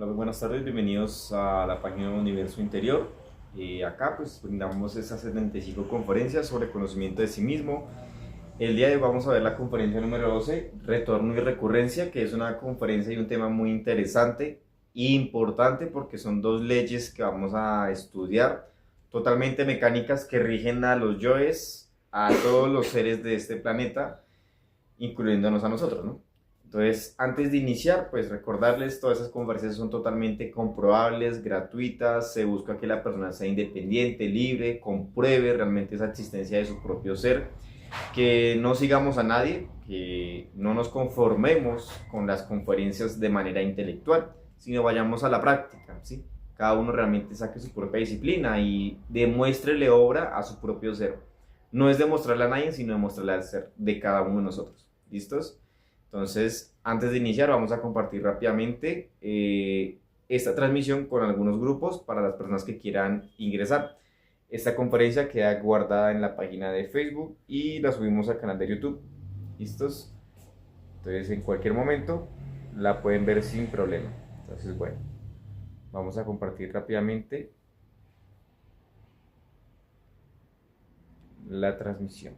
Hola, muy buenas tardes, bienvenidos a la página Universo Interior. Acá pues brindamos esas 75 conferencias sobre conocimiento de sí mismo. El día de hoy vamos a ver la conferencia número 12, Retorno y Recurrencia, que es una conferencia y un tema muy interesante e importante porque son dos leyes que vamos a estudiar, totalmente mecánicas que rigen a los yoes, a todos los seres de este planeta, incluyéndonos a nosotros, ¿no? Entonces, antes de iniciar, pues recordarles, todas esas conferencias son totalmente comprobables, gratuitas, se busca que la persona sea independiente, libre, compruebe realmente esa existencia de su propio ser, que no sigamos a nadie, que no nos conformemos con las conferencias de manera intelectual, sino vayamos a la práctica, ¿sí? Cada uno realmente saque su propia disciplina y demuéstrele obra a su propio ser. No es demostrarle a nadie, sino demostrarle al ser de cada uno de nosotros. ¿Listos? Entonces, antes de iniciar, vamos a compartir rápidamente esta transmisión con algunos grupos para las personas que quieran ingresar. Esta conferencia queda guardada en la página de Facebook y la subimos al canal de YouTube. ¿Listos? Entonces, en cualquier momento la pueden ver sin problema. Entonces, bueno, vamos a compartir rápidamente la transmisión.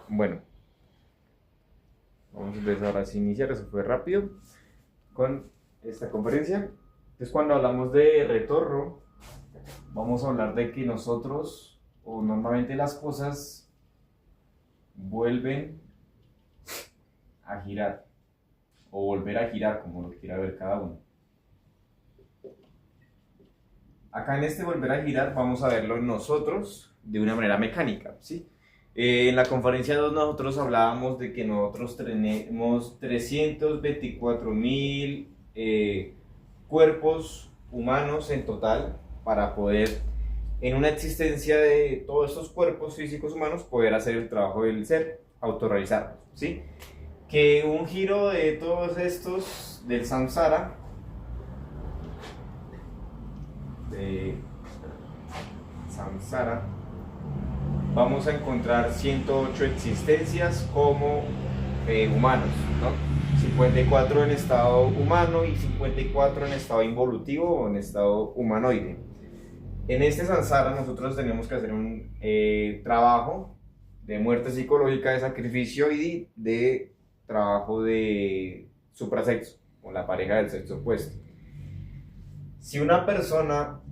Bueno, vamos a empezar ahora a iniciar, eso fue rápido, con esta conferencia. Entonces, cuando hablamos de retorno, vamos a hablar de que nosotros, o normalmente las cosas, vuelven a girar, o volver a girar, como lo quiera ver cada uno. Acá en este volver a girar vamos a verlo nosotros de una manera mecánica, ¿sí? En la conferencia 2 nosotros hablábamos de que nosotros tenemos 324.000 cuerpos humanos en total para poder, en una existencia de todos estos cuerpos físicos humanos, poder hacer el trabajo del ser, autorrealizarnos, ¿sí? Que un giro de todos estos del samsara, vamos a encontrar 108 existencias como humanos, ¿no? 54 en estado humano y 54 en estado involutivo o en estado humanoide. En este samsara nosotros tenemos que hacer un trabajo de muerte psicológica, de sacrificio y de trabajo de suprasexo, con la pareja del sexo opuesto. Si una persona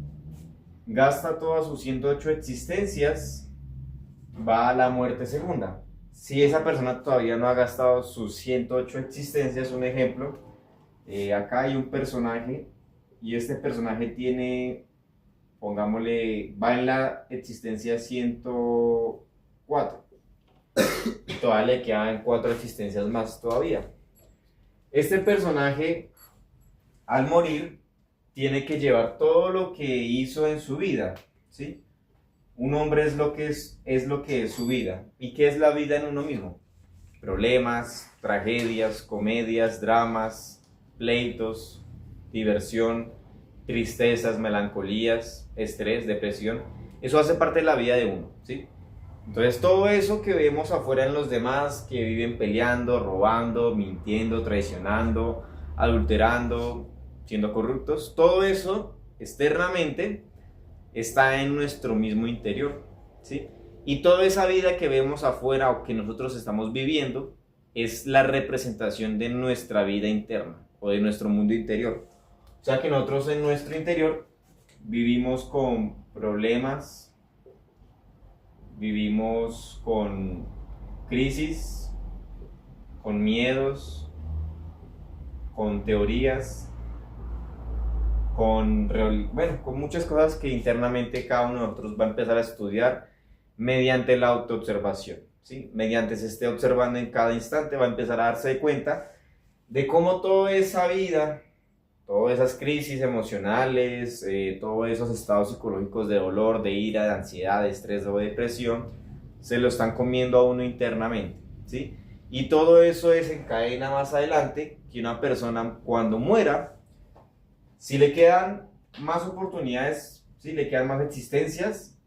gasta todas sus 108 existencias, va a la muerte segunda. Si esa persona todavía no ha gastado sus 108 existencias, un ejemplo, acá hay un personaje y este personaje tiene, pongámosle, va en la existencia 104 y todavía le quedan 4 existencias más todavía. Este personaje, al morir, tiene que llevar todo lo que hizo en su vida, ¿sí? Un hombre es lo que es su vida. ¿Y qué es la vida en uno mismo? Problemas, tragedias, comedias, dramas, pleitos, diversión, tristezas, melancolías, estrés, depresión. Eso hace parte de la vida de uno, ¿sí? Entonces todo eso que vemos afuera en los demás, que viven peleando, robando, mintiendo, traicionando, adulterando, siendo corruptos, todo eso externamente está en nuestro mismo interior, ¿sí? Y toda esa vida que vemos afuera o que nosotros estamos viviendo es la representación de nuestra vida interna o de nuestro mundo interior. O sea que nosotros en nuestro interior vivimos con problemas, vivimos con crisis, con miedos, con teorías, con muchas cosas que internamente cada uno de nosotros va a empezar a estudiar mediante la autoobservación, ¿sí? Mediante se esté observando en cada instante va a empezar a darse cuenta de cómo toda esa vida, todas esas crisis emocionales, todos esos estados psicológicos de dolor, de ira, de ansiedad, de estrés o de depresión, se lo están comiendo a uno internamente, ¿sí? Y todo eso desencadena más adelante que una persona cuando muera, si le quedan más oportunidades, si le quedan más existencias,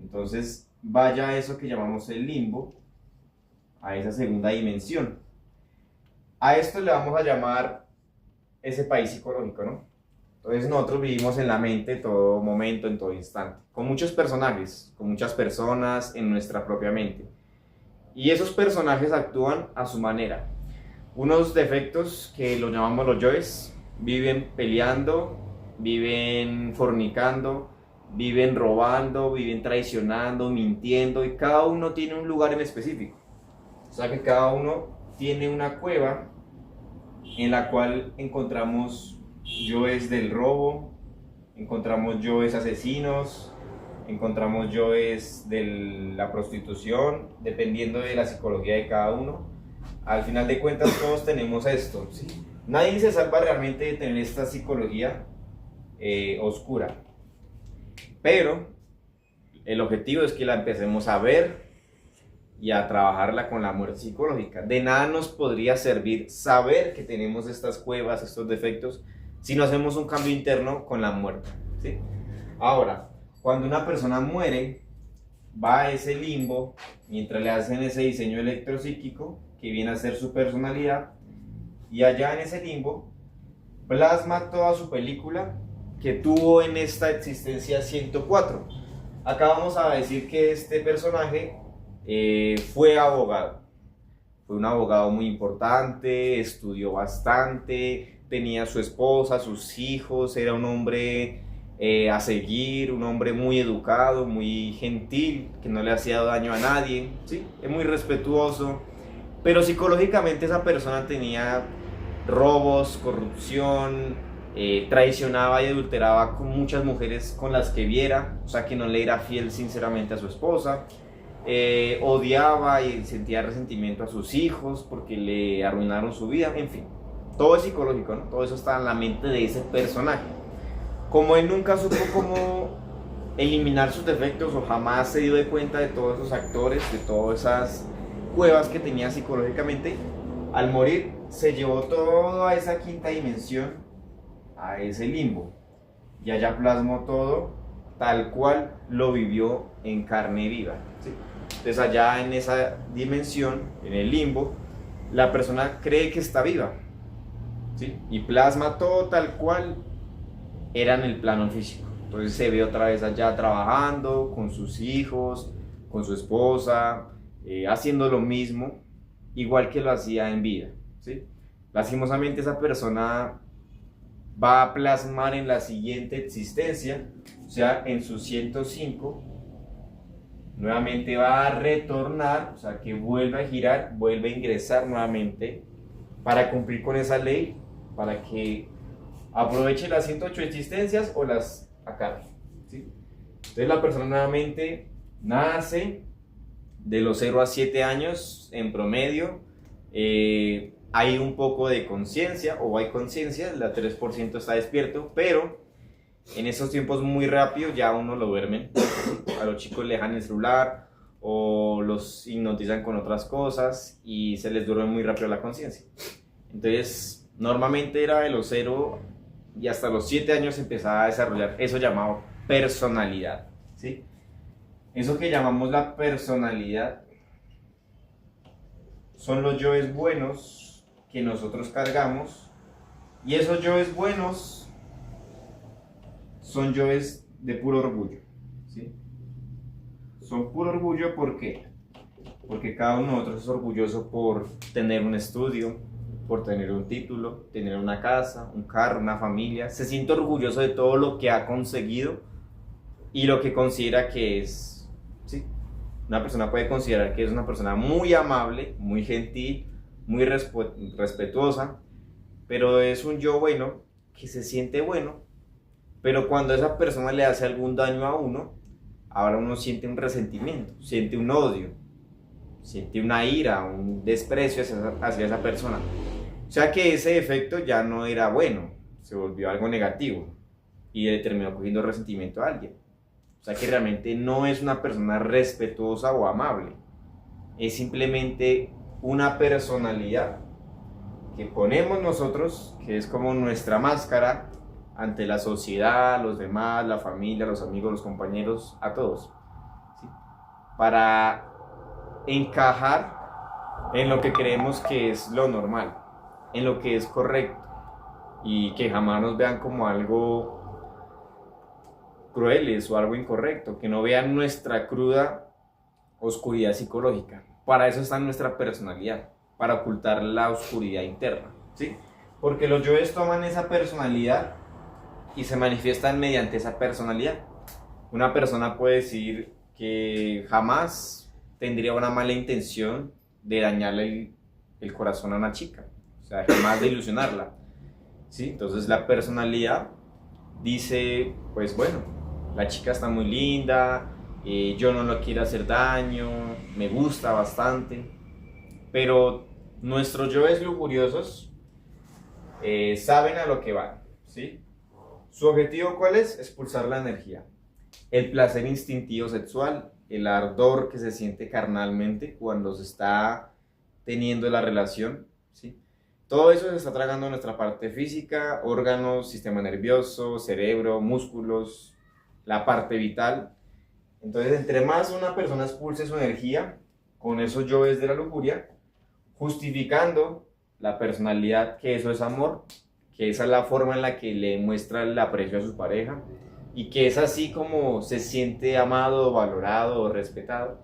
entonces vaya a eso que llamamos el limbo, a esa segunda dimensión. A esto le vamos a llamar ese país psicológico, ¿no? Entonces nosotros vivimos en la mente en todo momento, en todo instante, con muchos personajes, con muchas personas en nuestra propia mente. Y esos personajes actúan a su manera. Unos defectos que los llamamos los yoes, viven peleando, viven fornicando, viven robando, viven traicionando, mintiendo, y cada uno tiene un lugar en específico. O sea que cada uno tiene una cueva en la cual encontramos yoes del robo, encontramos yoes asesinos, encontramos yoes de la prostitución, dependiendo de la psicología de cada uno. Al final de cuentas todos tenemos esto, ¿sí? Nadie se salva realmente de tener esta psicología oscura, pero el objetivo es que la empecemos a ver y a trabajarla con la muerte psicológica. De nada nos podría servir saber que tenemos estas cuevas, estos defectos, si no hacemos un cambio interno con la muerte, ¿sí? Ahora, cuando una persona muere, va a ese limbo, mientras le hacen ese diseño electropsíquico, que viene a ser su personalidad, y allá en ese limbo, plasma toda su película que tuvo en esta existencia 104. Acá vamos a decir que este personaje fue abogado. Fue un abogado muy importante, estudió bastante, tenía a su esposa, sus hijos, era un hombre a seguir, un hombre muy educado, muy gentil, que no le hacía daño a nadie, ¿sí? Es muy respetuoso, pero psicológicamente esa persona tenía robos, corrupción, traicionaba y adulteraba con muchas mujeres con las que viera, o sea que no le era fiel sinceramente a su esposa. Odiaba y sentía resentimiento a sus hijos porque le arruinaron su vida, en fin, todo es psicológico, ¿no? Todo eso está en la mente de ese personaje. Como él nunca supo cómo eliminar sus defectos o jamás se dio de cuenta de todos esos actores, de todas esas cuevas que tenía psicológicamente, al morir se llevó toda esa quinta dimensión a ese limbo y allá plasmó todo tal cual lo vivió en carne viva, ¿sí? Entonces allá en esa dimensión, en el limbo, la persona cree que está viva, ¿sí? Y plasma todo tal cual era en el plano físico. Entonces se ve otra vez allá trabajando con sus hijos, con su esposa, haciendo lo mismo, igual que lo hacía en vida, ¿sí? Lastimosamente esa persona va a plasmar en la siguiente existencia, o sea, en su 105, nuevamente va a retornar, o sea, que vuelve a girar, vuelve a ingresar nuevamente para cumplir con esa ley, para que aproveche las 108 existencias o las acabe, ¿sí? Entonces la persona nuevamente nace de los 0 a 7 años en promedio, hay un poco de conciencia o hay conciencia, el 3% está despierto, pero en esos tiempos muy rápido ya uno lo duermen, a los chicos le dejan el celular o los hipnotizan con otras cosas y se les duerme muy rápido la conciencia. Entonces normalmente era de los 0 y hasta los 7 años empezaba a desarrollar eso llamado personalidad, ¿sí? Eso que llamamos la personalidad son los yoes buenos que nosotros cargamos, y esos yoes buenos son yoes de puro orgullo, ¿sí? Son puro orgullo, ¿por qué? porque cada uno de nosotros es orgulloso por tener un estudio, por tener un título, tener una casa, un carro, una familia. Se siente orgulloso de todo lo que ha conseguido y lo que considera que es, ¿sí? Una persona puede considerar que es una persona muy amable, muy gentil, muy respetuosa, pero es un yo bueno que se siente bueno, pero cuando esa persona le hace algún daño a uno, ahora uno siente un resentimiento, siente un odio, siente una ira, un desprecio hacia esa persona. O sea que ese efecto ya no era bueno, se volvió algo negativo y le terminó cogiendo resentimiento a alguien. O sea que realmente no es una persona respetuosa o amable, es simplemente una personalidad que ponemos nosotros, que es como nuestra máscara ante la sociedad, los demás, la familia, los amigos, los compañeros, a todos, ¿sí? Para encajar en lo que creemos que es lo normal, en lo que es correcto, y que jamás nos vean como algo crueles o algo incorrecto, que no vean nuestra cruda oscuridad psicológica. Para eso está nuestra personalidad, para ocultar la oscuridad interna, ¿sí? Porque los yoes toman esa personalidad y se manifiestan mediante esa personalidad. Una persona puede decir que jamás tendría una mala intención de dañarle el corazón a una chica, o sea, jamás de ilusionarla, ¿sí? Entonces la personalidad dice, pues bueno, la chica está muy linda, yo no le quiero hacer daño, me gusta bastante, pero nuestros yoes lujuriosos saben a lo que van, ¿sí? ¿Su objetivo cuál es? Expulsar la energía, el placer instintivo sexual, el ardor que se siente carnalmente cuando se está teniendo la relación, ¿sí? Todo eso se está tragando nuestra parte física, órganos, sistema nervioso, cerebro, músculos, la parte vital. Entonces, entre más una persona expulse su energía con esos yoes de la lujuria, justificando la personalidad, que eso es amor, que esa es la forma en la que le muestra el aprecio a su pareja y que es así como se siente amado, valorado o respetado.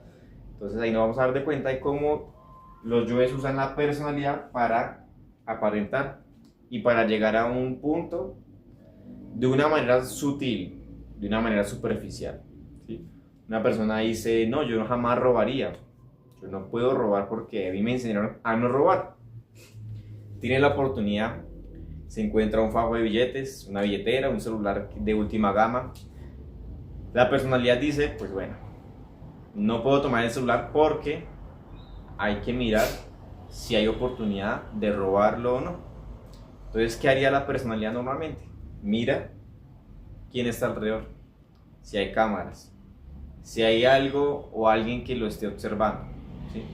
Entonces ahí nos vamos a dar de cuenta de cómo los yoes usan la personalidad para aparentar y para llegar a un punto de una manera sutil, de una manera superficial, ¿sí? Una persona dice, no, yo jamás robaría, yo no puedo robar porque a mí me enseñaron a no robar. Tiene la oportunidad, se encuentra un fajo de billetes, una billetera, un celular de última gama. La personalidad dice, pues bueno, no puedo tomar el celular porque hay que mirar si hay oportunidad de robarlo o no. Entonces, ¿qué haría la personalidad normalmente? Mira quién está alrededor, si hay cámaras, si hay algo o alguien que lo esté observando, ¿sí?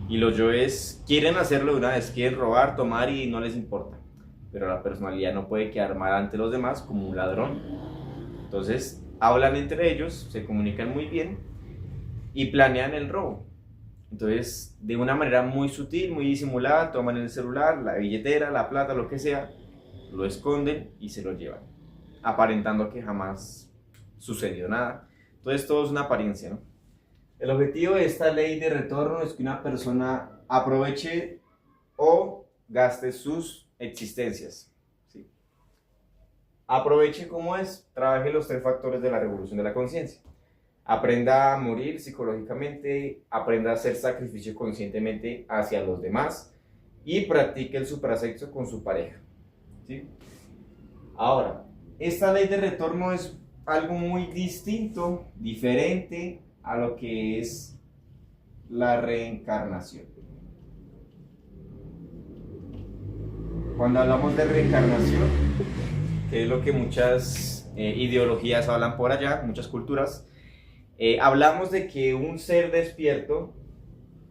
Y los yoes quieren hacerlo de una vez, quieren robar, tomar y no les importa. Pero la personalidad no puede quedar mal ante los demás como un ladrón. Entonces, hablan entre ellos, se comunican muy bien y planean el robo. Entonces, de una manera muy sutil, muy disimulada, toman el celular, la billetera, la plata, lo que sea, lo esconden y se lo llevan, aparentando que jamás sucedió nada. Entonces, todo es una apariencia, ¿no? El objetivo de esta ley de retorno es que una persona aproveche o gaste sus existencias, ¿sí? Aproveche cómo es, trabaje los 3 factores de la revolución de la conciencia. Aprenda a morir psicológicamente, aprenda a hacer sacrificio conscientemente hacia los demás y practique el suprasexo con su pareja, ¿sí? Ahora, esta ley de retorno es algo muy distinto, diferente a lo que es la reencarnación. Cuando hablamos de reencarnación, que es lo que muchas ideologías hablan por allá, muchas culturas, hablamos de que un ser despierto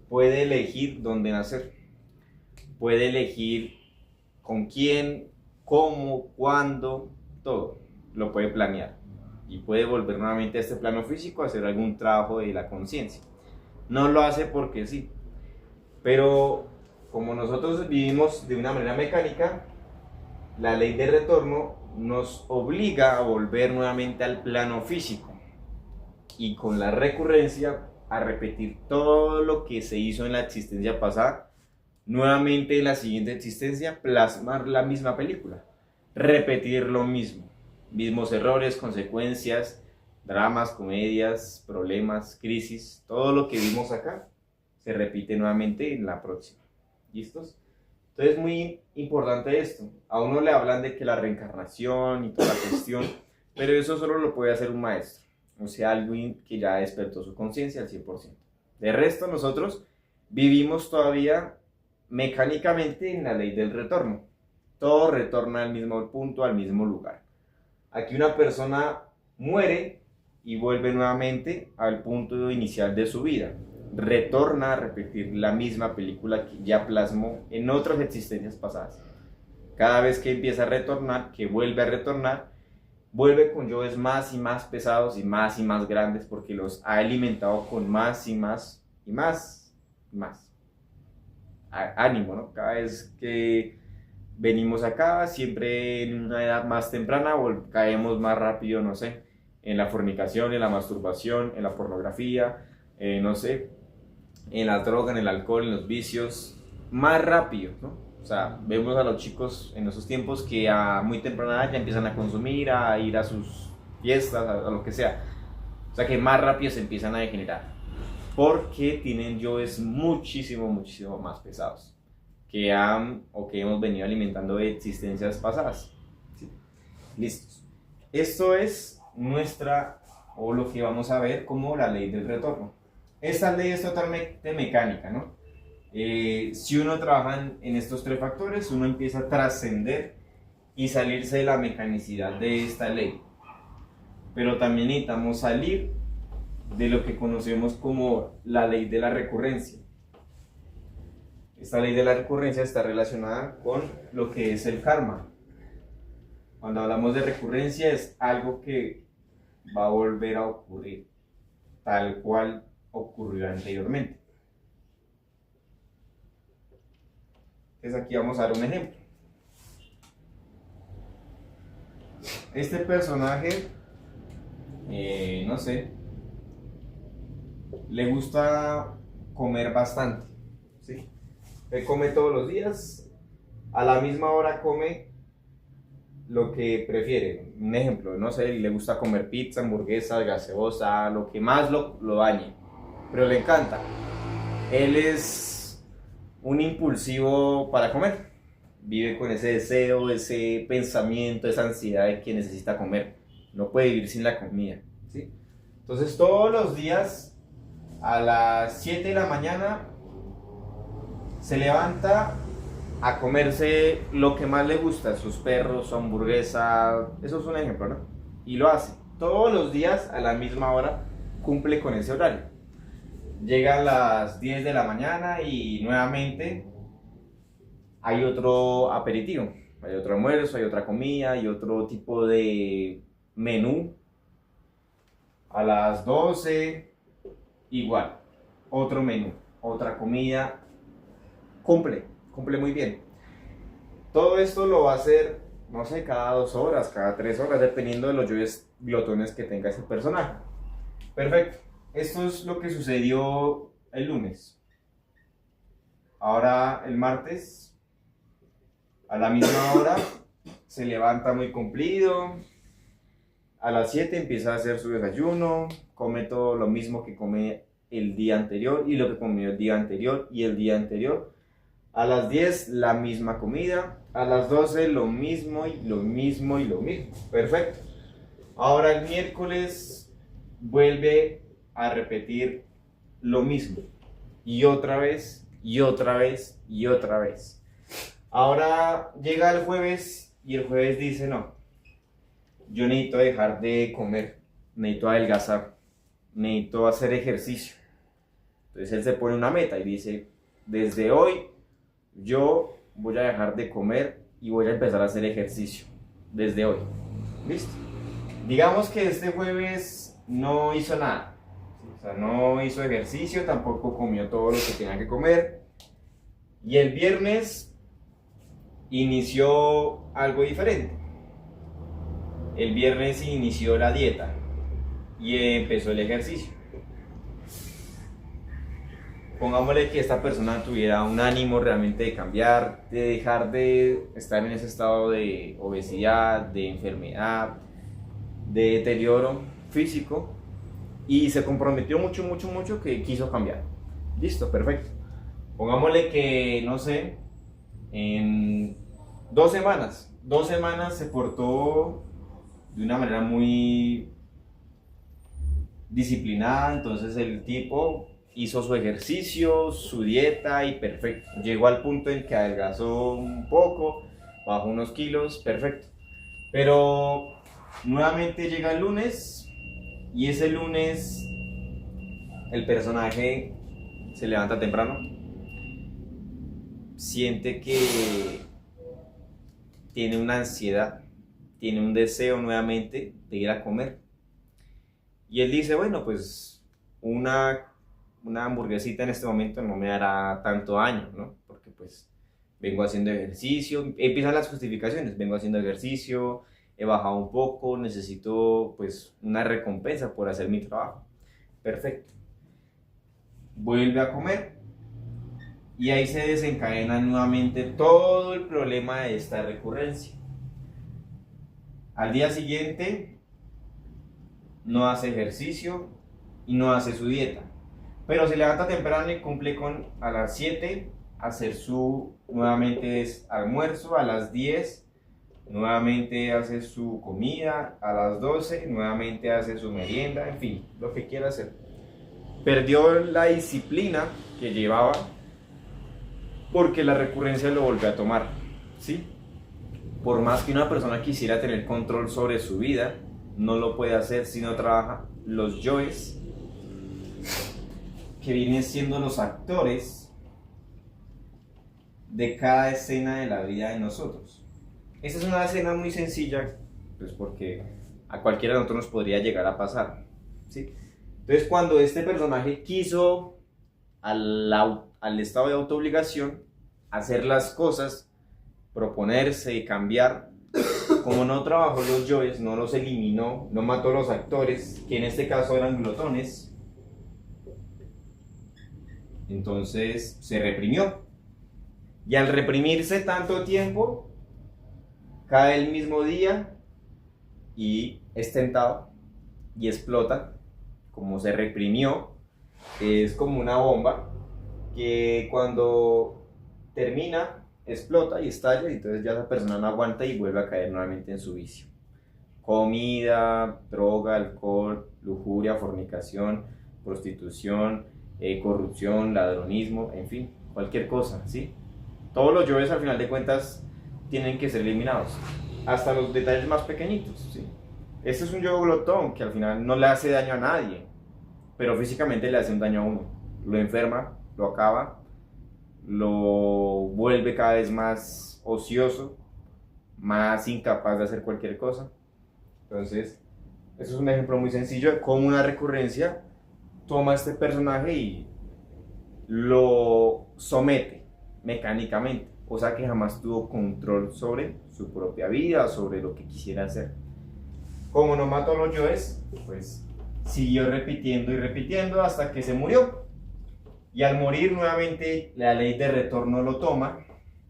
puede elegir dónde nacer, puede elegir con quién, cómo, cuándo, todo, lo puede planear y puede volver nuevamente a este plano físico a hacer algún trabajo de la conciencia. No lo hace porque sí, pero como nosotros vivimos de una manera mecánica, la ley de retorno nos obliga a volver nuevamente al plano físico y con la recurrencia a repetir todo lo que se hizo en la existencia pasada, nuevamente en la siguiente existencia, plasmar la misma película, repetir lo mismo, mismos errores, consecuencias, dramas, comedias, problemas, crisis, todo lo que vimos acá se repite nuevamente en la próxima. ¿Listos? Entonces es muy importante esto. A uno le hablan de que la reencarnación y toda la cuestión, pero eso solo lo puede hacer un maestro, o sea, alguien que ya despertó su conciencia al 100%. De resto, nosotros vivimos todavía mecánicamente en la ley del retorno. Todo retorna al mismo punto, al mismo lugar. Aquí una persona muere y vuelve nuevamente al punto inicial de su vida. Retorna a repetir la misma película que ya plasmó en otras existencias pasadas. Cada vez que empieza a retornar, que vuelve a retornar, vuelve con yoes más y más pesados y más grandes porque los ha alimentado con más y más y más y más. Ánimo, ¿no? Cada vez que venimos acá, siempre en una edad más temprana, caemos más rápido, no sé, en la fornicación, en la masturbación, en la pornografía, no sé, en la droga, en el alcohol, en los vicios, más rápido, ¿no? O sea, vemos a los chicos en esos tiempos que a muy temprana edad ya empiezan a consumir, a ir a sus fiestas, a lo que sea. O sea, que más rápido se empiezan a degenerar. Porque tienen yoes muchísimo más pesados que hemos venido alimentando de existencias pasadas. ¿Sí? Listos. Esto es lo que vamos a ver como la ley del retorno. Esta ley es totalmente mecánica, ¿no? Si uno trabaja en estos tres factores, uno empieza a trascender y salirse de la mecanicidad de esta ley. Pero también necesitamos salir de lo que conocemos como la ley de la recurrencia. Esta ley de la recurrencia está relacionada con lo que es el karma. Cuando hablamos de recurrencia es algo que va a volver a ocurrir, tal cual ocurrió anteriormente. Entonces aquí vamos a dar un ejemplo. Este personaje, no sé, le gusta comer bastante, ¿sí? Él come todos los días, a la misma hora come lo que prefiere. Un ejemplo, no sé, le gusta comer pizza, hamburguesa, gaseosa, lo que más lo dañe, pero le encanta. Él es un impulsivo para comer, vive con ese deseo, ese pensamiento, esa ansiedad de que necesita comer, no puede vivir sin la comida, ¿sí? Entonces todos los días a las 7 de la mañana se levanta a comerse lo que más le gusta, sus perros, su hamburguesa, eso es un ejemplo, ¿no? Y lo hace todos los días a la misma hora, cumple con ese horario. Llega a las 10 de la mañana y nuevamente hay otro aperitivo, hay otro almuerzo, hay otra comida, hay otro tipo de menú. A las 12, igual, otro menú, otra comida, cumple muy bien. Todo esto lo va a hacer, no sé, cada 2 horas, cada 3 horas, dependiendo de los yoes glotones que tenga ese personaje. Perfecto, esto es lo que sucedió el lunes. Ahora el martes, a la misma hora, se levanta muy cumplido. A las 7 empieza a hacer su desayuno, come todo lo mismo que come el día anterior y lo que comió el día anterior y el día anterior. A las 10 la misma comida, a las 12 lo mismo y lo mismo y lo mismo. Perfecto. Ahora el miércoles vuelve a repetir lo mismo y otra vez y otra vez y otra vez. Ahora llega el jueves y el jueves dice no, yo necesito dejar de comer, necesito adelgazar, necesito hacer ejercicio. Entonces él se pone una meta y dice, desde hoy yo voy a dejar de comer y voy a empezar a hacer ejercicio, desde hoy. ¿Listo? Digamos que este jueves no hizo nada, o sea, no hizo ejercicio, tampoco comió todo lo que tenía que comer. Y el viernes inició algo diferente. El viernes inició la dieta y empezó el ejercicio. pongámosle que esta persona tuviera un ánimo realmente de cambiar, de dejar de estar en ese estado de obesidad, de enfermedad, de deterioro físico, y se comprometió mucho que quiso cambiar. Listo, perfecto. Pongámosle que, no sé, en 2 semanas se portó de una manera muy disciplinada, entonces el tipo hizo su ejercicio, su dieta y perfecto. Llegó al punto en que adelgazó un poco, bajó unos kilos, perfecto. Pero nuevamente llega el lunes y ese lunes el personaje se levanta temprano, siente que tiene una ansiedad, tiene un deseo nuevamente de ir a comer. Y él dice, bueno, pues una hamburguesita en este momento no me hará tanto daño, ¿no? Porque pues vengo haciendo ejercicio, empiezan las justificaciones, vengo haciendo ejercicio, he bajado un poco, necesito pues una recompensa por hacer mi trabajo. Perfecto. Vuelve a comer y ahí se desencadena nuevamente todo el problema de esta recurrencia. Al día siguiente no hace ejercicio y no hace su dieta, pero se levanta temprano y cumple con a las 7 hacer su nuevamente almuerzo, a las 10 nuevamente hace su comida, a las 12 nuevamente hace su merienda, en fin, lo que quiera hacer. Perdió la disciplina que llevaba porque la recurrencia lo volvió a tomar, ¿sí? Por más que una persona quisiera tener control sobre su vida, no lo puede hacer si no trabaja los yoes, que vienen siendo los actores de cada escena de la vida de nosotros. Esta es una escena muy sencilla, pues porque a cualquiera de nosotros nos podría llegar a pasar, ¿sí? Entonces, cuando este personaje quiso al estado de autoobligación hacer las cosas, proponerse y cambiar, como no trabajó los yoes, no los eliminó, no mató a los actores, que en este caso eran glotones, entonces se reprimió. Y al reprimirse tanto tiempo, cae el mismo día y es tentado y explota. Como se reprimió, es como una bomba que cuando termina explota y estalla, y entonces ya esa persona no aguanta y vuelve a caer nuevamente en su vicio. Comida, droga, alcohol, lujuria, fornicación, prostitución, corrupción, ladronismo, en fin, cualquier cosa, ¿sí? Todos los yoes al final de cuentas tienen que ser eliminados, hasta los detalles más pequeñitos, ¿sí? Este es un yo glotón que al final no le hace daño a nadie, pero físicamente le hace un daño a uno, lo enferma, lo acaba, lo vuelve cada vez más ocioso, más incapaz de hacer cualquier cosa. Entonces, eso es un ejemplo muy sencillo de cómo una recurrencia toma a este personaje y lo somete mecánicamente, cosa que jamás tuvo control sobre su propia vida, sobre lo que quisiera hacer. Como no mató a los yoes, pues siguió repitiendo y repitiendo hasta que se murió. Y al morir nuevamente la ley de retorno lo toma.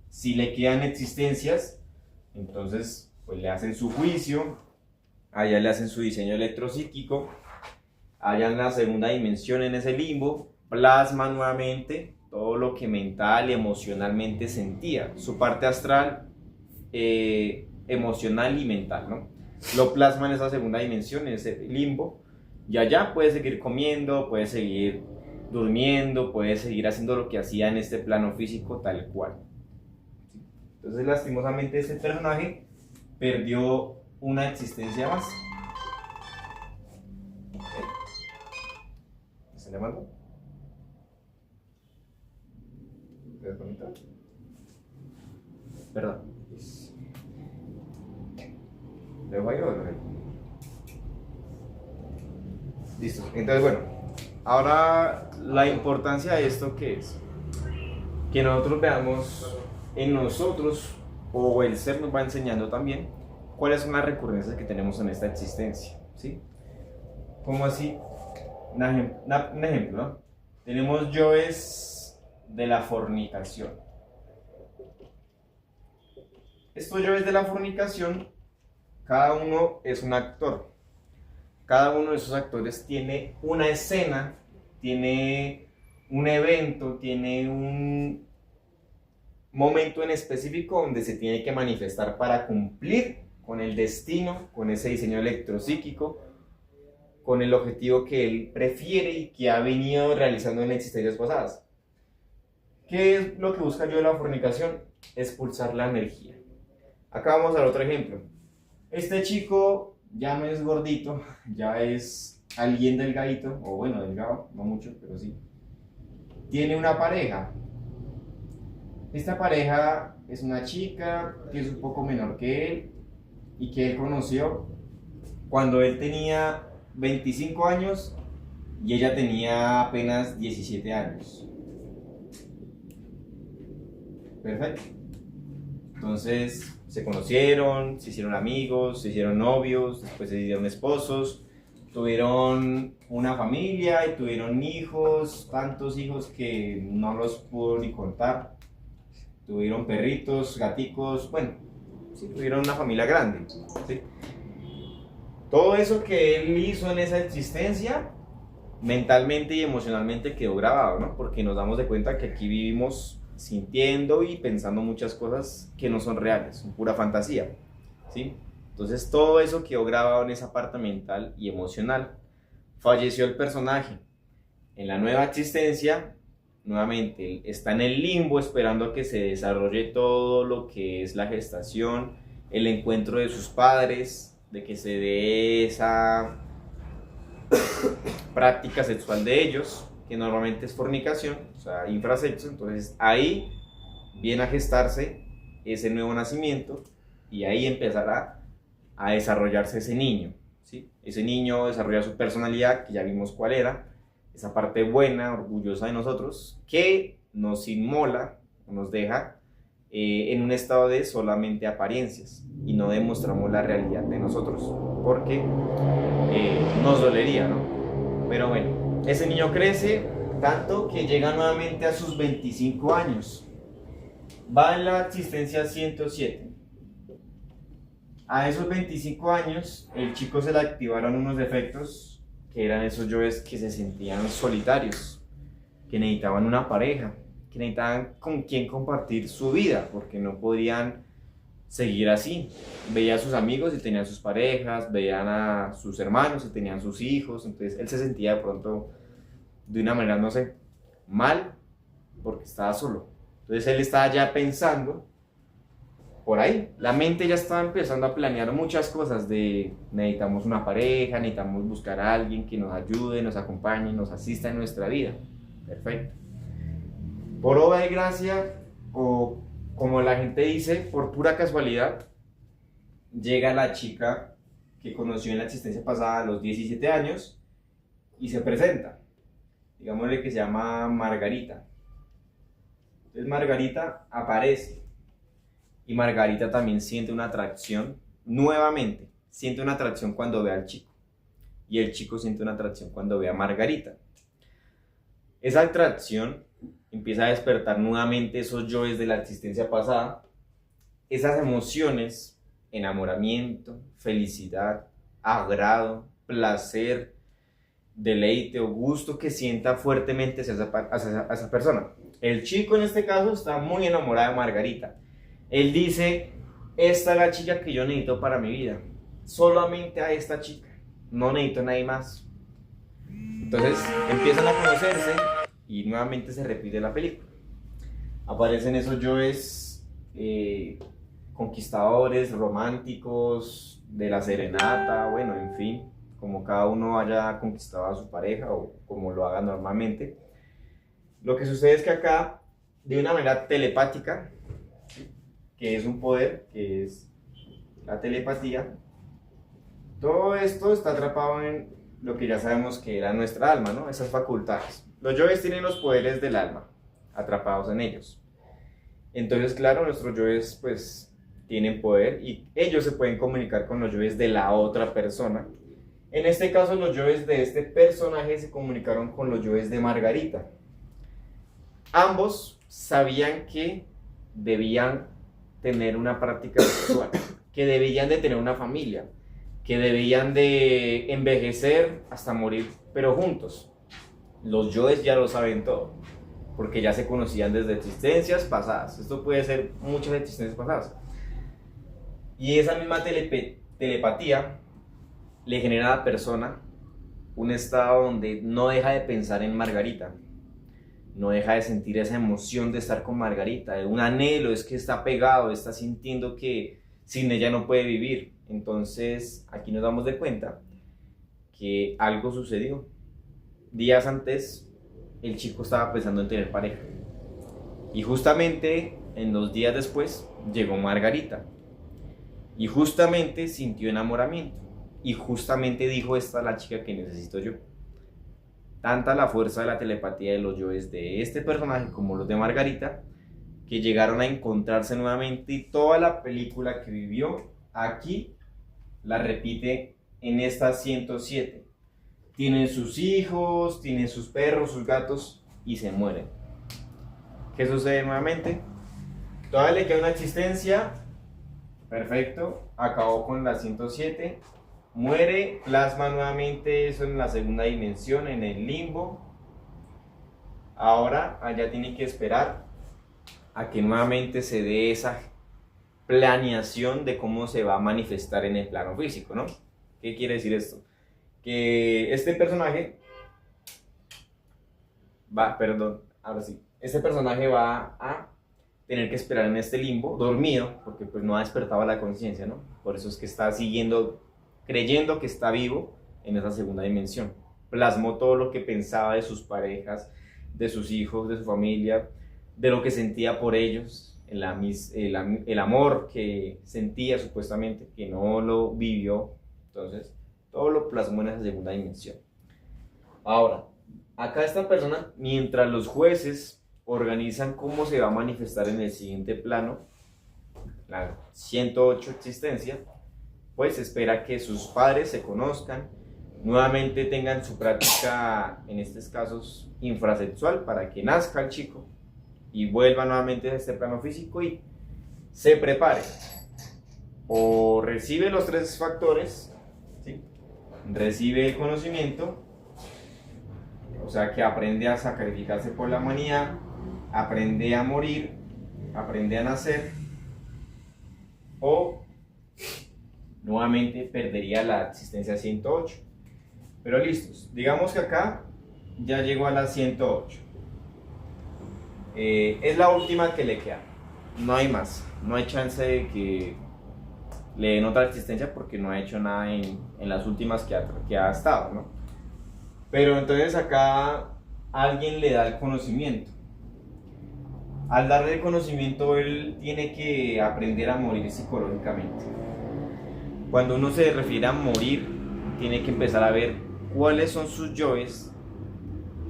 Si le quedan existencias, entonces pues le hacen su juicio, allá le hacen su diseño electropsíquico, allá en la segunda dimensión, en ese limbo, plasma nuevamente todo lo que mental y emocionalmente sentía, su parte astral, emocional y mental, ¿no? Lo plasma en esa segunda dimensión, en ese limbo, y allá puede seguir comiendo, puede seguir durmiendo, puede seguir haciendo lo que hacía en este plano físico tal cual. Entonces, lastimosamente, este personaje perdió una existencia más. ¿Se le mandó? ¿Se desconectó? Perdón. ¿Le dejo ahí o lo dejo? Listo. Entonces, bueno, ahora la importancia de esto, ¿qué es? Que nosotros veamos en nosotros, o el ser nos va enseñando también, cuáles son las recurrencias que tenemos en esta existencia, ¿sí? Como así, un ejemplo, ¿no? Tenemos yoes de la fornicación. Estos yoes de la fornicación, cada uno es un actor. Cada uno de esos actores tiene una escena, tiene un evento, tiene un momento en específico donde se tiene que manifestar para cumplir con el destino, con ese diseño electropsíquico, con el objetivo que él prefiere y que ha venido realizando en existencias pasadas. ¿Qué es lo que busca yo de la fornicación? Expulsar la energía. Acá vamos al otro ejemplo. Este chico ya no es gordito, ya es alguien delgadito, o bueno, delgado, no mucho, pero sí. Tiene una pareja. Esta pareja es una chica que es un poco menor que él y que él conoció cuando él tenía 25 años y ella tenía apenas 17 años. Perfecto. Entonces se conocieron, se hicieron amigos, se hicieron novios, después se hicieron esposos, tuvieron una familia y tuvieron hijos, tantos hijos que no los pudo ni contar. Tuvieron perritos, gaticos, bueno, sí, tuvieron una familia grande. ¿Sí? Todo eso que él hizo en esa existencia, mentalmente y emocionalmente quedó grabado, ¿no? Porque nos damos de cuenta que aquí vivimos sintiendo y pensando muchas cosas que no son reales, son pura fantasía, ¿sí? Entonces todo eso quedó grabado en esa parte mental y emocional. Falleció el personaje. En la nueva existencia, nuevamente, está en el limbo esperando a que se desarrolle todo lo que es la gestación, el encuentro de sus padres, de que se dé esa práctica sexual de ellos, que normalmente es fornicación, o sea, infrasexo. Entonces ahí viene a gestarse ese nuevo nacimiento y ahí empezará a desarrollarse ese niño, ¿sí? Ese niño desarrolla su personalidad, que ya vimos cuál era, esa parte buena, orgullosa de nosotros, que nos inmola, nos deja en un estado de solamente apariencias y no demostramos la realidad de nosotros, porque nos dolería, ¿no? Pero bueno, ese niño crece tanto que llega nuevamente a sus 25 años. Va en la existencia 107. A esos 25 años, el chico se le activaron unos defectos que eran esos yoes que se sentían solitarios, que necesitaban una pareja, que necesitaban con quien compartir su vida, porque no podían seguir así. Veía a sus amigos y tenían sus parejas, veían a sus hermanos y tenían sus hijos, entonces él se sentía de pronto de una manera, no sé, mal, porque estaba solo. Entonces él estaba ya pensando por ahí, la mente ya estaba empezando a planear muchas cosas de necesitamos una pareja, necesitamos buscar a alguien que nos ayude, nos acompañe, nos asista en nuestra vida. Perfecto. Por obra de gracia, o como la gente dice, por pura casualidad, llega la chica que conoció en la existencia pasada a los 17 años y se presenta. Digámosle que se llama Margarita. Entonces Margarita aparece y Margarita también siente una atracción, nuevamente, siente una atracción cuando ve al chico y el chico siente una atracción cuando ve a Margarita. Esa atracción empieza a despertar nuevamente esos yoes de la existencia pasada, esas emociones, enamoramiento, felicidad, agrado, placer, deleite o gusto que sienta fuertemente hacia esa persona. El chico en este caso está muy enamorado de Margarita. Él dice, esta es la chica que yo necesito para mi vida, solamente a esta chica, no necesito a nadie más. Entonces empiezan a conocerse y nuevamente se repite la película. Aparecen esos yoes conquistadores, románticos, de la serenata, bueno, en fin, como cada uno haya conquistado a su pareja o como lo haga normalmente. Lo que sucede es que acá, de una manera telepática, que es un poder, que es la telepatía, todo esto está atrapado en lo que ya sabemos que era nuestra alma, ¿no? Esas facultades. Los yoes tienen los poderes del alma, atrapados en ellos. Entonces, claro, nuestros yoes pues tienen poder y ellos se pueden comunicar con los yoes de la otra persona En este caso, los yoes de este personaje se comunicaron con los yoes de Margarita. Ambos sabían que debían tener una práctica sexual, que debían de tener una familia, que debían de envejecer hasta morir, pero juntos. Los yoes ya lo saben todo, porque ya se conocían desde existencias pasadas. Esto puede ser muchas existencias pasadas. Y esa misma telepatía le genera a la persona un estado donde no deja de pensar en Margarita, no deja de sentir esa emoción de estar con Margarita, un anhelo, es que está pegado, está sintiendo que sin ella no puede vivir. Entonces aquí nos damos de cuenta que algo sucedió. Días antes el chico estaba pensando en tener pareja y justamente en los días después llegó Margarita y justamente sintió enamoramiento y justamente dijo: esta es la chica que necesito yo. Tanta la fuerza de la telepatía de los yoes de este personaje como los de Margarita, que llegaron a encontrarse nuevamente, y toda la película que vivió aquí la repite en esta 107. Tienen sus hijos, tienen sus perros, sus gatos y se mueren. ¿Qué sucede nuevamente? Todavía le queda una existencia. Perfecto, acabó con la 107. Muere, plasma nuevamente eso en la segunda dimensión, en el limbo. Ahora allá tiene que esperar a que nuevamente se dé esa planeación de cómo se va a manifestar en el plano físico, ¿no? ¿Qué quiere decir esto? Que este personaje este personaje va a tener que esperar en este limbo, dormido, porque pues no ha despertado la conciencia, ¿no? Por eso es que está siguiendo, creyendo que está vivo en esa segunda dimensión. Plasmó todo lo que pensaba de sus parejas, de sus hijos, de su familia, de lo que sentía por ellos, el amor que sentía supuestamente, que no lo vivió. Entonces, todo lo plasmó en esa segunda dimensión. Ahora, acá esta persona, mientras los jueces organizan cómo se va a manifestar en el siguiente plano, la 108 existencia, pues espera que sus padres se conozcan, nuevamente tengan su práctica, en estos casos infrasexual, para que nazca el chico y vuelva nuevamente a este plano físico y se prepare. O recibe los tres factores, ¿sí? Recibe el conocimiento, o sea que aprende a sacrificarse por la humanidad, aprende a morir, aprende a nacer, o nuevamente perdería la existencia 108. Pero listos, digamos que acá ya llegó a la 108. Es la última que le queda, no hay más, no hay chance de que le den otra existencia porque no ha hecho nada en las últimas que ha estado, ¿no? Pero entonces acá alguien le da el conocimiento. Al darle el conocimiento, él tiene que aprender a morir psicológicamente. Cuando uno se refiere a morir, tiene que empezar a ver cuáles son sus yoes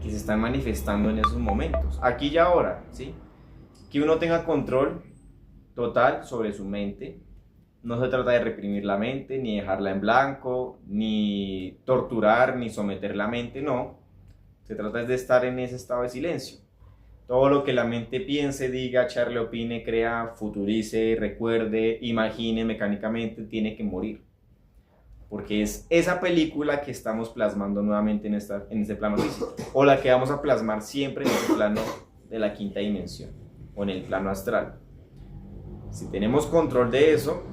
que se están manifestando en esos momentos, aquí y ahora, ¿sí? Que uno tenga control total sobre su mente. No se trata de reprimir la mente, ni dejarla en blanco, ni torturar, ni someter la mente, no. Se trata de estar en ese estado de silencio. Todo lo que la mente piense, diga, charle, opine, crea, futurice, recuerde, imagine mecánicamente, tiene que morir. Porque es esa película que estamos plasmando nuevamente en este plano físico, o la que vamos a plasmar siempre en el plano de la quinta dimensión, o en el plano astral. Si tenemos control de eso,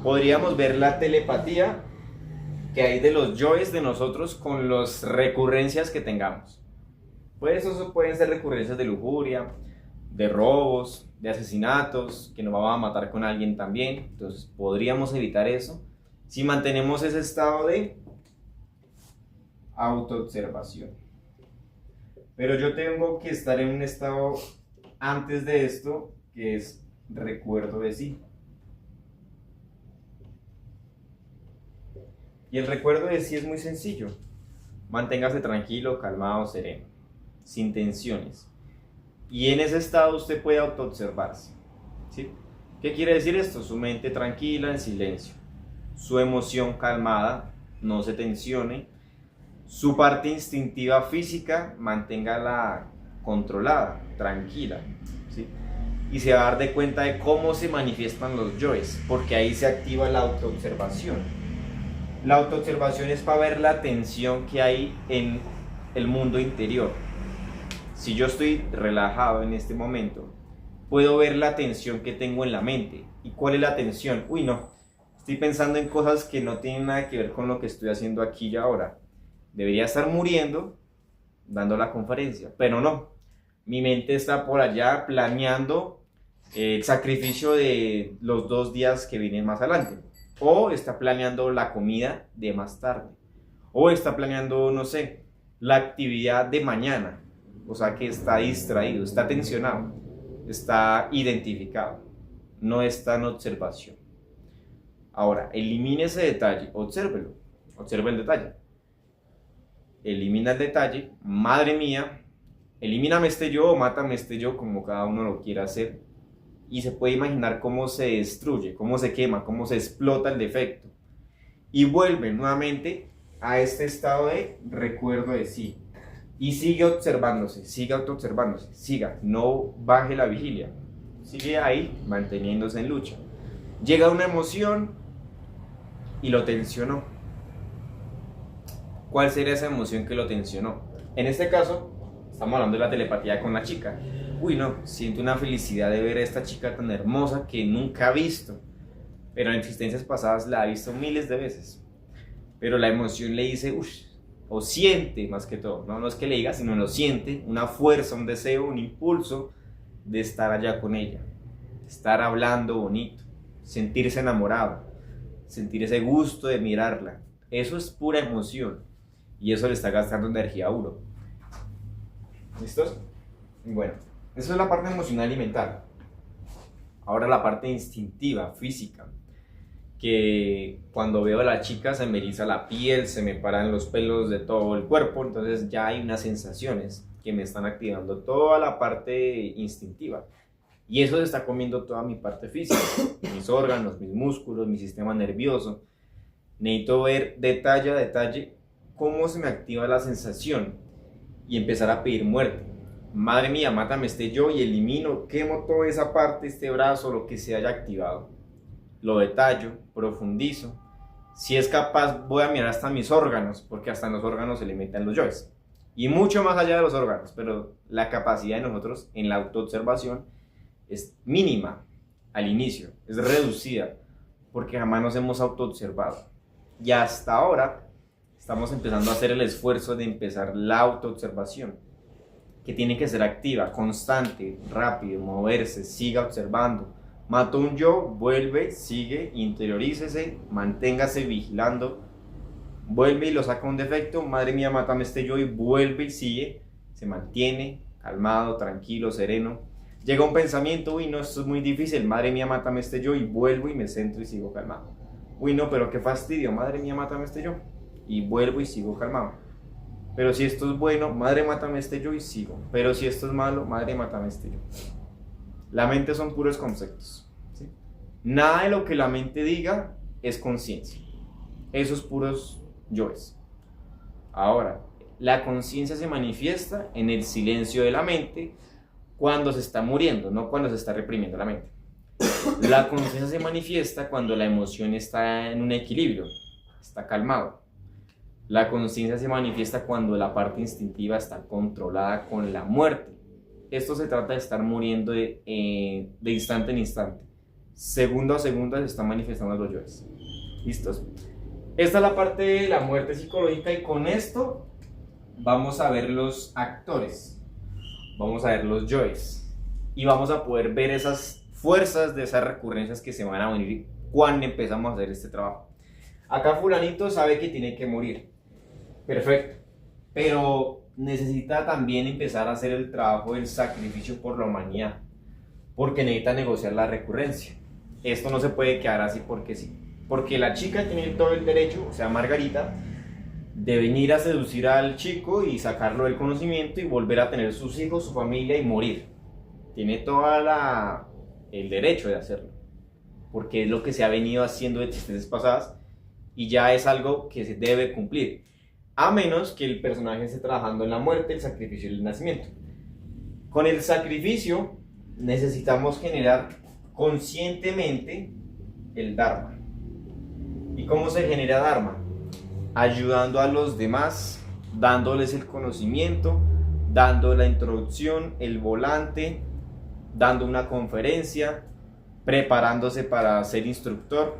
podríamos ver la telepatía que hay de los yoes de nosotros con las recurrencias que tengamos. Pues eso pueden ser recurrencias de lujuria, de robos, de asesinatos, que nos vamos a matar con alguien también. Entonces podríamos evitar eso si mantenemos ese estado de autoobservación. Pero yo tengo que estar en un estado antes de esto, que es recuerdo de sí. Y el recuerdo de sí es muy sencillo. Manténgase tranquilo, calmado, sereno, sin tensiones. Y en ese estado usted puede autoobservarse, ¿sí? ¿Qué quiere decir esto? Su mente tranquila, en silencio. Su emoción calmada, no se tensione, su parte instintiva física manténgala controlada, tranquila, ¿sí? Y se va a dar de cuenta de cómo se manifiestan los yoes, porque ahí se activa la autoobservación. La autoobservación es para ver la tensión que hay en el mundo interior. Si yo estoy relajado en este momento, puedo ver la tensión que tengo en la mente. ¿Y cuál es la tensión? Uy, no, estoy pensando en cosas que no tienen nada que ver con lo que estoy haciendo aquí y ahora. Debería estar muriendo dando la conferencia, pero no. Mi mente está por allá planeando el sacrificio de los 2 días que vienen más adelante. O está planeando la comida de más tarde. O está planeando, no sé, la actividad de mañana. O sea que está distraído, está tensionado, está identificado. No está en observación. Ahora, elimine ese detalle, obsérvelo, observe el detalle. Elimina el detalle, madre mía, elimíname este yo o mátame este yo, como cada uno lo quiera hacer. Y se puede imaginar cómo se destruye, cómo se quema, cómo se explota el defecto. Y vuelve nuevamente a este estado de recuerdo de sí. Y sigue observándose, siga autoobservándose, siga, no baje la vigilia. Sigue ahí, manteniéndose en lucha. Llega una emoción y lo tensionó. ¿Cuál sería esa emoción que lo tensionó? En este caso, estamos hablando de la telepatía con la chica. Uy, no, siento una felicidad de ver a esta chica tan hermosa que nunca ha visto. Pero en existencias pasadas la ha visto miles de veces. Pero la emoción le dice, uff, o siente más que todo. No es que le diga, sino lo siente, una fuerza, un deseo, un impulso de estar allá con ella. Estar hablando bonito, sentirse enamorado, sentir ese gusto de mirarla. Eso es pura emoción. Y eso le está gastando energía a uno. ¿Listos? Bueno, eso es la parte emocional y mental. Ahora la parte instintiva, física. Que cuando veo a la chica se me eriza la piel, se me paran los pelos de todo el cuerpo. Entonces ya hay unas sensaciones que me están activando toda la parte instintiva. Y eso se está comiendo toda mi parte física. Mis órganos, mis músculos, mi sistema nervioso. Necesito ver detalle a detalle cómo se me activa la sensación y empezar a pedir muerte. Madre mía, mátame este yo y elimino, quemo toda esa parte, este brazo, lo que se haya activado. Lo detallo, profundizo. Si es capaz, voy a mirar hasta mis órganos, porque hasta en los órganos se le meten los yoes. Y mucho más allá de los órganos, pero la capacidad de nosotros en la autoobservación es mínima al inicio, es reducida, porque jamás nos hemos autoobservado. Y hasta ahora estamos empezando a hacer el esfuerzo de empezar la autoobservación, que tiene que ser activa, constante, rápido, moverse, siga observando. Mató un yo, vuelve, sigue, interiorícese, manténgase vigilando, vuelve y lo saca un defecto, madre mía, mátame este yo y vuelve y sigue, se mantiene calmado, tranquilo, sereno. Llega un pensamiento, uy no, esto es muy difícil, madre mía, mátame este yo y vuelvo y me centro y sigo calmado. Uy no, pero qué fastidio, madre mía, mátame este yo y vuelvo y sigo calmado. Pero si esto es bueno, madre, mátame este yo y sigo. Pero si esto es malo, madre, mátame este yo. La mente son puros conceptos, ¿sí? Nada de lo que la mente diga es conciencia. Esos puros yoes. Ahora, la conciencia se manifiesta en el silencio de la mente cuando se está muriendo, no cuando se está reprimiendo la mente. La conciencia se manifiesta cuando la emoción está en un equilibrio, está calmado. La conciencia se manifiesta cuando la parte instintiva está controlada con la muerte. Esto se trata de estar muriendo de instante en instante. Segundo a segundo se están manifestando los yoes. ¿Listos? Esta es la parte de la muerte psicológica y con esto vamos a ver los actores. Vamos a ver los yoes. Y vamos a poder ver esas fuerzas de esas recurrencias que se van a venir cuando empezamos a hacer este trabajo. Acá fulanito sabe que tiene que morir. Perfecto. Pero necesita también empezar a hacer el trabajo del sacrificio por la humanidad. Porque necesita negociar la recurrencia. Esto no se puede quedar así porque sí. Porque la chica tiene todo el derecho, o sea Margarita, de venir a seducir al chico y sacarlo del conocimiento y volver a tener sus hijos, su familia y morir. Tiene todo el derecho de hacerlo. Porque es lo que se ha venido haciendo de existencias pasadas y ya es algo que se debe cumplir, a menos que el personaje esté trabajando en la muerte, el sacrificio y el nacimiento. Con el sacrificio necesitamos generar conscientemente el Dharma. ¿Y cómo se genera Dharma? Ayudando a los demás, dándoles el conocimiento, dando la introducción, el volante, dando una conferencia, preparándose para ser instructor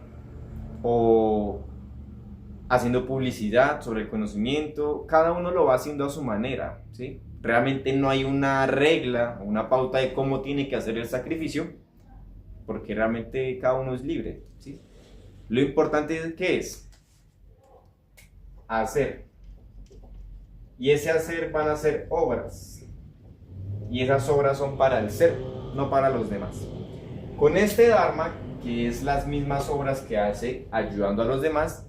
o haciendo publicidad sobre el conocimiento. Cada uno lo va haciendo a su manera, ¿sí? Realmente no hay una regla, una pauta de cómo tiene que hacer el sacrificio, porque realmente cada uno es libre, ¿sí? Lo importante es ¿qué es? Hacer. Y ese hacer van a ser obras. Y esas obras son para el ser, no para los demás. Con este Dharma, que es las mismas obras que hace ayudando a los demás,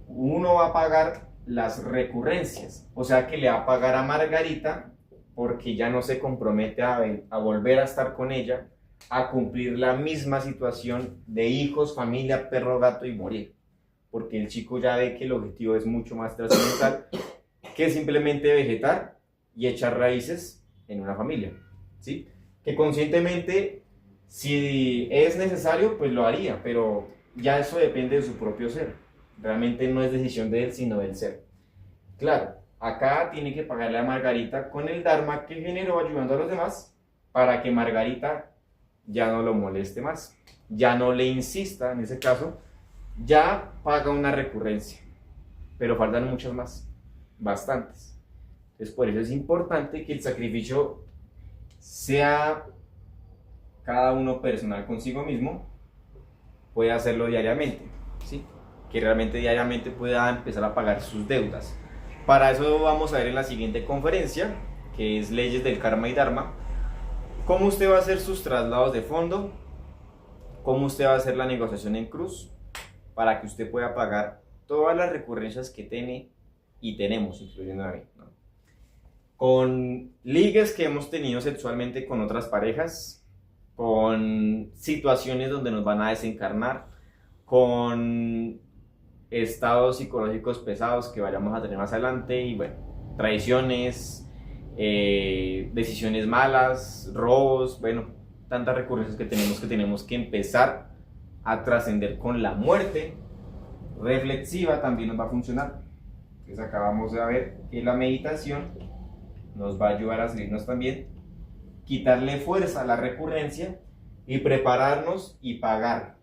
uno va a pagar las recurrencias. O sea que le va a pagar a Margarita porque ya no se compromete a volver a estar con ella, a cumplir la misma situación de hijos, familia, perro, gato y morir. Porque el chico ya ve que el objetivo es mucho más trascendental que simplemente vegetar y echar raíces en una familia, ¿sí? Que conscientemente, si es necesario, pues lo haría, pero ya eso depende de su propio ser. Realmente no es decisión de él, sino del ser. Claro, acá tiene que pagarle a Margarita con el Dharma que generó ayudando a los demás para que Margarita ya no lo moleste más, ya no le insista en ese caso, ya paga una recurrencia, pero faltan muchas más, bastantes. Entonces por eso es importante que el sacrificio sea cada uno personal consigo mismo, puede hacerlo diariamente, ¿sí? Que realmente diariamente pueda empezar a pagar sus deudas. Para eso vamos a ver en la siguiente conferencia, que es Leyes del Karma y Dharma, cómo usted va a hacer sus traslados de fondo, cómo usted va a hacer la negociación en cruz, para que usted pueda pagar todas las recurrencias que tiene y tenemos, incluyendo a mí, ¿no? Con ligues que hemos tenido sexualmente con otras parejas, con situaciones donde nos van a desencarnar, con estados psicológicos pesados que vayamos a tener más adelante y bueno, traiciones, decisiones malas, robos, bueno, tantas recurrencias que tenemos que empezar a trascender con la muerte reflexiva también nos va a funcionar. Entonces acabamos de ver que la meditación nos va a ayudar a salirnos también, quitarle fuerza a la recurrencia y prepararnos y pagar.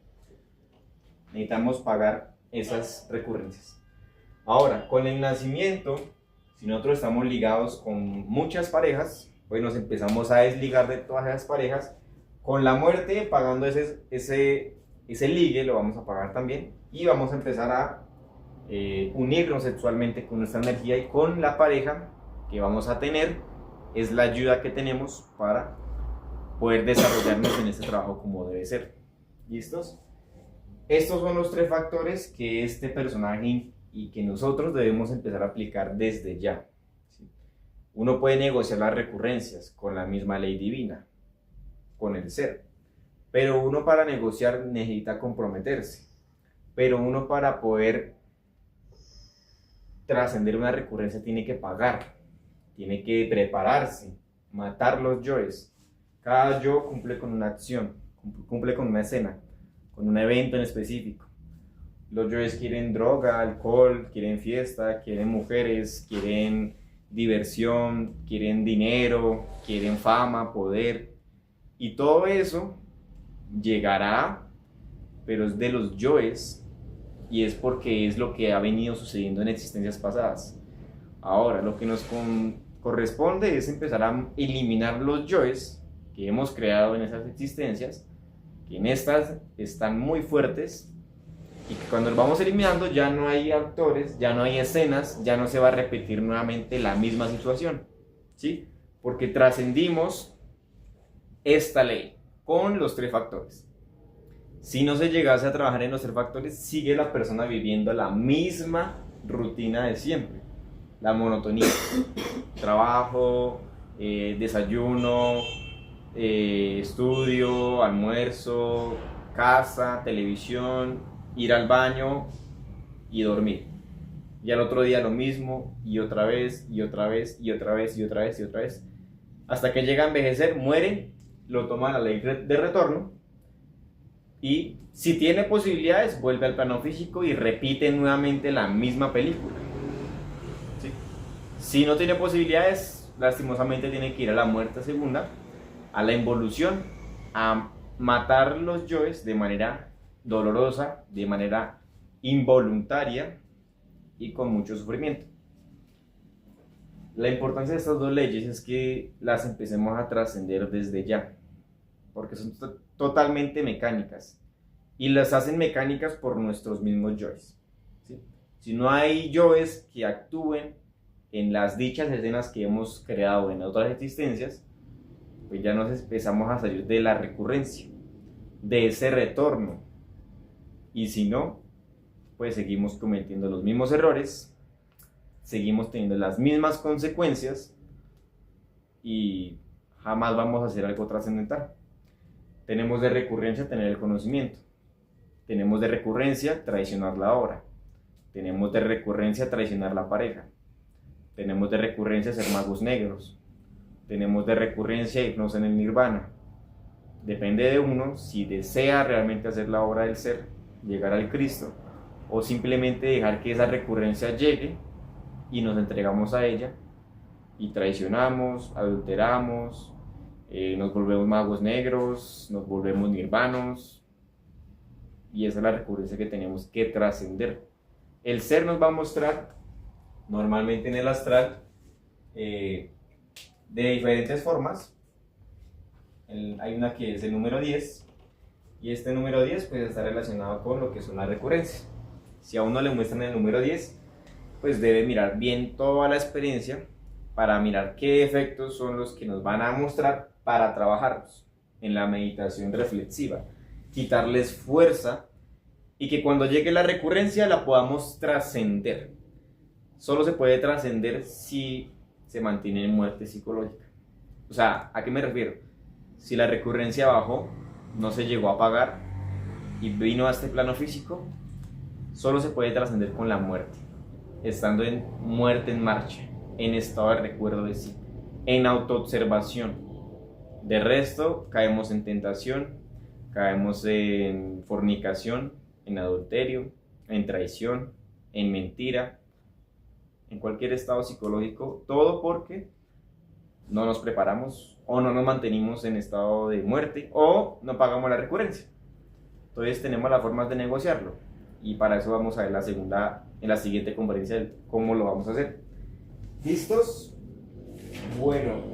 Necesitamos pagar esas recurrencias. Ahora, con el nacimiento, si nosotros estamos ligados con muchas parejas, pues nos empezamos a desligar de todas esas parejas. Con la muerte, pagando ese ligue, lo vamos a pagar también. Y vamos a empezar a unirnos sexualmente con nuestra energía y con la pareja que vamos a tener. Es la ayuda que tenemos para poder desarrollarnos en este trabajo como debe ser. ¿Listos? Estos son los 3 factores que este personaje y que nosotros debemos empezar a aplicar desde ya, ¿sí? Uno puede negociar las recurrencias con la misma ley divina, con el ser, pero uno para negociar necesita comprometerse, pero uno para poder trascender una recurrencia tiene que pagar, tiene que prepararse, matar los yoes. Cada yo cumple con una acción, cumple con una escena, con un evento en específico. Los yoes quieren droga, alcohol, quieren fiesta, quieren mujeres, quieren diversión, quieren dinero, quieren fama, poder. Y todo eso llegará, pero es de los yoes y es porque es lo que ha venido sucediendo en existencias pasadas. Ahora, lo que nos corresponde es empezar a eliminar los yoes que hemos creado en esas existencias, que en estas están muy fuertes, y que cuando los vamos eliminando ya no hay actores, ya no hay escenas, ya no se va a repetir nuevamente la misma situación, ¿sí? Porque trascendimos esta ley con los 3 factores. Si no se llegase a trabajar en los 3 factores, sigue la persona viviendo la misma rutina de siempre, la monotonía, trabajo, desayuno, estudio, almuerzo, casa, televisión, ir al baño y dormir. Y al otro día lo mismo, y otra vez, y otra vez, y otra vez, y otra vez, y otra vez. Hasta que llega a envejecer, muere, lo toma la ley de retorno, y si tiene posibilidades, vuelve al plano físico y repite nuevamente la misma película. ¿Sí? Si no tiene posibilidades, lastimosamente tiene que ir a la muerte segunda, a la involución, a matar los yoes de manera dolorosa, de manera involuntaria y con mucho sufrimiento. La importancia de estas dos leyes es que las empecemos a trascender desde ya, porque son totalmente mecánicas y las hacen mecánicas por nuestros mismos yoes. ¿Sí? Si no hay yoes que actúen en las dichas escenas que hemos creado en otras existencias, pues ya nos empezamos a salir de la recurrencia, de ese retorno. Y si no, pues seguimos cometiendo los mismos errores, seguimos teniendo las mismas consecuencias y jamás vamos a hacer algo trascendental. Tenemos de recurrencia tener el conocimiento, tenemos de recurrencia traicionar la obra, tenemos de recurrencia traicionar la pareja, tenemos de recurrencia ser magos negros, tenemos de recurrencia irnos en el nirvana. Depende de uno si desea realmente hacer la obra del ser, llegar al Cristo, o simplemente dejar que esa recurrencia llegue y nos entregamos a ella y traicionamos, adulteramos, nos volvemos magos negros, nos volvemos nirvanos, y esa es la recurrencia que tenemos que trascender. El ser nos va a mostrar normalmente en el astral de diferentes formas. Hay una que es el número 10, y este número 10 pues está relacionado con lo que son las recurrencias. Si a uno le muestran el número 10, pues debe mirar bien toda la experiencia para mirar qué efectos son los que nos van a mostrar para trabajarlos en la meditación reflexiva, quitarles fuerza y que cuando llegue la recurrencia la podamos trascender. Solo se puede trascender si se mantiene en muerte psicológica. O sea, ¿a qué me refiero? Si la recurrencia bajó, no se llegó a apagar y vino a este plano físico, solo se puede trascender con la muerte, estando en muerte en marcha, en estado de recuerdo de sí, en autoobservación. De resto, caemos en tentación, caemos en fornicación, en adulterio, en traición, en mentira, en cualquier estado psicológico, todo porque no nos preparamos o no nos mantenimos en estado de muerte o no pagamos la recurrencia. Entonces tenemos las formas de negociarlo y para eso vamos a ver en la siguiente conferencia cómo lo vamos a hacer. ¿Listos? Bueno,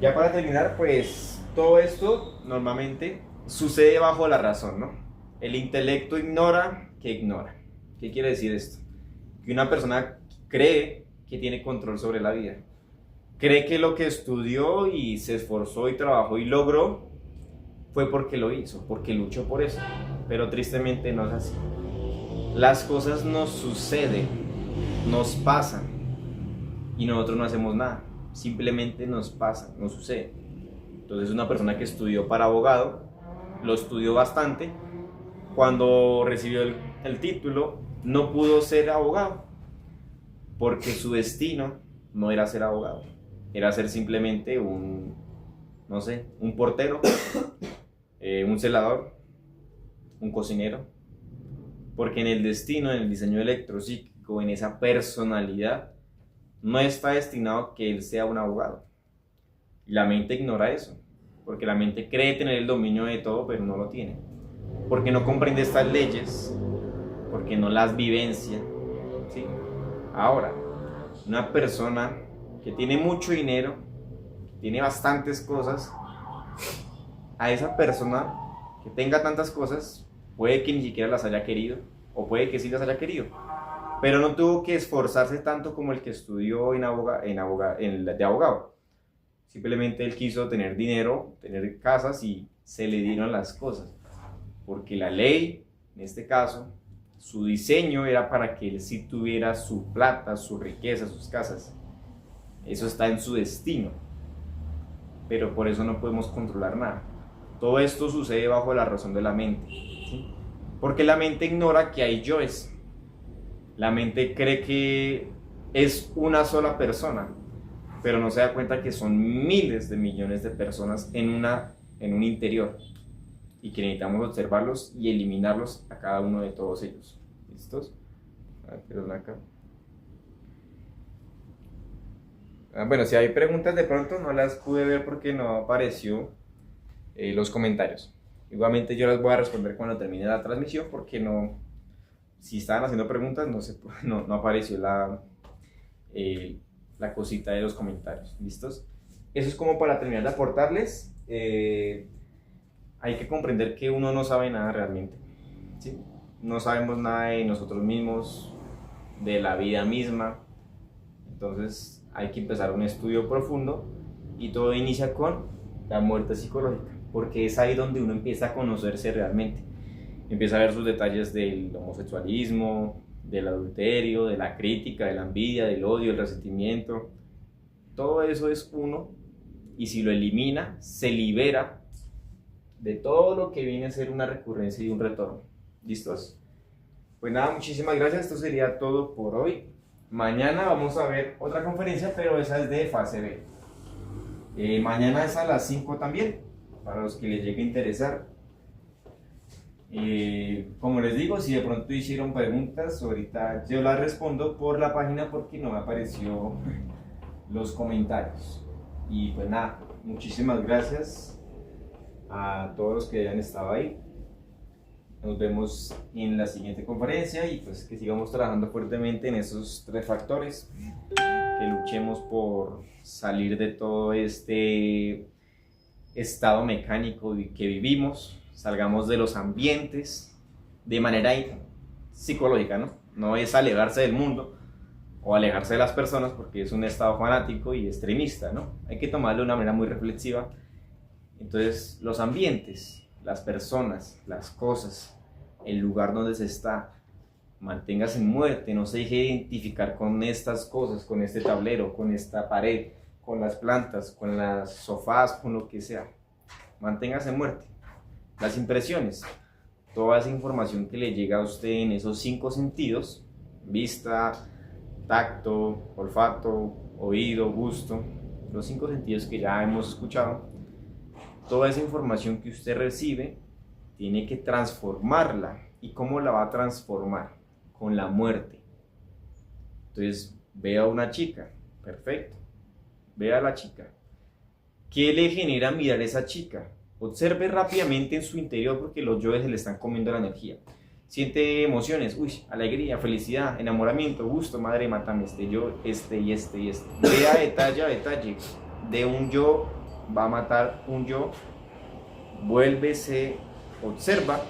ya para terminar, pues todo esto normalmente sucede bajo la razón, ¿no? El intelecto ignora que ignora. ¿Qué quiere decir esto? Que una persona cree que tiene control sobre la vida. Cree que lo que estudió y se esforzó y trabajó y logró fue porque lo hizo, porque luchó por eso. Pero tristemente no es así. Las cosas nos suceden, nos pasan y nosotros no hacemos nada. Simplemente nos pasa, nos sucede. Entonces una persona que estudió para abogado, lo estudió bastante, cuando recibió el título no pudo ser abogado porque su destino no era ser abogado, era ser simplemente un portero, un celador, un cocinero, porque en el destino, en el diseño electropsíquico, en esa personalidad, no está destinado que él sea un abogado. Y la mente ignora eso, porque la mente cree tener el dominio de todo, pero no lo tiene, porque no comprende estas leyes, porque no las vivencia, ¿sí? Ahora, una persona que tiene mucho dinero, que tiene bastantes cosas, a esa persona que tenga tantas cosas, puede que ni siquiera las haya querido, o puede que sí las haya querido, pero no tuvo que esforzarse tanto como el que estudió de abogado. Simplemente él quiso tener dinero, tener casas y se le dieron las cosas, porque la ley, en este caso, su diseño era para que él sí tuviera su plata, su riqueza, sus casas. Eso está en su destino, pero por eso no podemos controlar nada. Todo esto sucede bajo la razón de la mente. ¿sí? Porque la mente ignora que hay yoes. La mente cree que es una sola persona, pero no se da cuenta que son miles de millones de personas en un interior y que necesitamos observarlos y eliminarlos a cada uno de todos ellos. ¿Listos? A ver, perdón acá. Bueno, si hay preguntas de pronto no las pude ver porque no apareció los comentarios. Igualmente yo las voy a responder cuando termine la transmisión porque no, si estaban haciendo preguntas no apareció la cosita de los comentarios. ¿Listos? Eso es como para terminar de aportarles. Hay que comprender que uno no sabe nada realmente, ¿sí? No sabemos nada de nosotros mismos, de la vida misma. Entonces hay que empezar un estudio profundo y todo inicia con la muerte psicológica, porque es ahí donde uno empieza a conocerse realmente. Empieza a ver sus detalles del homosexualismo, del adulterio, de la crítica, de la envidia, del odio, del resentimiento. Todo eso es uno, y si lo elimina, se libera de todo lo que viene a ser una recurrencia y un retorno. ¿Listos? Pues nada, muchísimas gracias. Esto sería todo por hoy. Mañana vamos a ver otra conferencia, pero esa es de fase B. Mañana es a las 5 también, para los que les llegue a interesar. Como les digo, si de pronto hicieron preguntas, ahorita yo las respondo por la página porque no me apareció los comentarios. Y pues nada, muchísimas gracias a todos los que hayan estado ahí. Nos vemos en la siguiente conferencia y pues que sigamos trabajando fuertemente en esos 3 factores, que luchemos por salir de todo este estado mecánico que vivimos, salgamos de los ambientes de manera psicológica, ¿no? No es alejarse del mundo o alejarse de las personas porque es un estado fanático y extremista, ¿no? Hay que tomarlo de una manera muy reflexiva. Entonces, los ambientes, las personas, las cosas, el lugar donde se está, manténgase en muerte, no se deje identificar con estas cosas, con este tablero, con esta pared, con las plantas, con las sofás, con lo que sea. Manténgase en muerte. Las impresiones, toda esa información que le llega a usted en esos 5 sentidos, vista, tacto, olfato, oído, gusto, los 5 sentidos que ya hemos escuchado, toda esa información que usted recibe tiene que transformarla. ¿Y cómo la va a transformar? Con la muerte. Entonces, ve a una chica, perfecto, ve a la chica. ¿Qué le genera mirar a esa chica? Observe rápidamente en su interior porque los yoes se le están comiendo la energía. Siente emociones, alegría, felicidad, enamoramiento, gusto, madre, mátame este yo, este y este y este. Vea detalle a detalle. De un yo va a matar un yo, vuelve, se observa,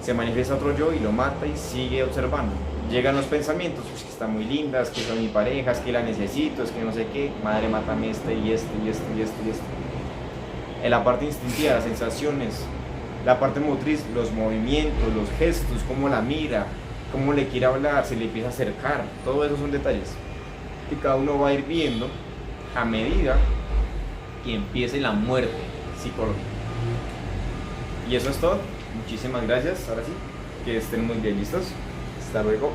se manifiesta otro yo y lo mata y sigue observando. Llegan los pensamientos, que está muy linda, es que son mi pareja, es que la necesito, es que no sé qué, madre, mátame este y este y este y este y este. En la parte instintiva, las sensaciones, la parte motriz, los movimientos, los gestos, cómo la mira, cómo le quiere hablar, se le empieza a acercar, todo eso son detalles que cada uno va a ir viendo a medida que empiece la muerte psicológica. Y eso es todo. Muchísimas gracias. Ahora sí, que estén muy bien listos. Hasta luego.